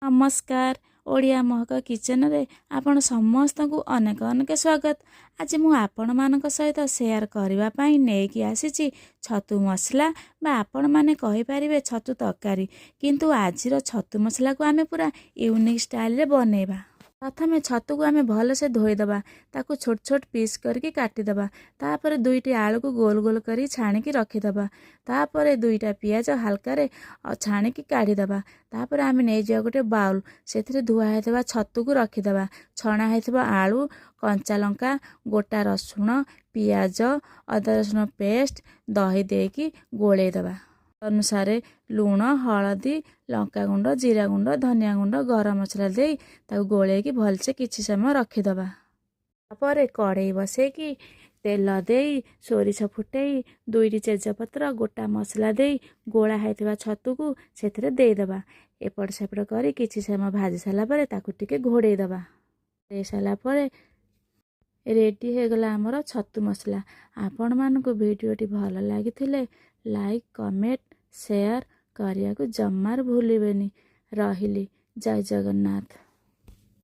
नमस्कार। ओडिया महक किचन रे आपण समस्त को अनेक अनेक स्वागत। आज मु आपण मानक सहित शेयर करबा पई नेकी आसीची छतु मसला बा आपण माने कहि परिबे छतु तरकारी, किंतु आजिर छतु मसला को आमे पूरा यूनिक स्टाइल रे बनेबा। प्रथमे छतु को आमे भल से धोईदबा, ताकू छोट छोट पीस करके काटिदबा। तापर दुईटी आलू को गोल गोल करी छाणिकी रखिदबा। तापर दुईटा पियाज हल्का रे छाणिकी काढ़ीदबा। तापर आमे नै जा गोटे बाउल, सेथिरे धुआ हेतबा छतु को रखिदबा। छणा हेतबा आलू, कंचा लंका, गोटा रसुण, पियाज, अदा रसुण पेस्ट, दही देकी गोलेदबा। अनुसार लूण, हलदी, लंका गुंड, जीरा गुंड, धनिया गुंड, गरम मसला दे ताकू गोलेकी भलसे किछि समय रखिदबा। तापर कड़ाई बसेकी तेल देई सोरिष फुटेई दुईटी तेजपत्र गोटा मसला देई गोला हेतबा छतु को सेथिरे देदबा। एपट सेपट करी किछि समय भाजी साला परे ताकू टिके घोड़ेई दबा। दे साला परे रेडी हो गला हमर छतु मसला। आपण मानको वीडियोटी भल लागिथिले लाइक कमेंट शेयर करिया को जम्मार भूलिबेनी। रहिली। जय जगन्नाथ।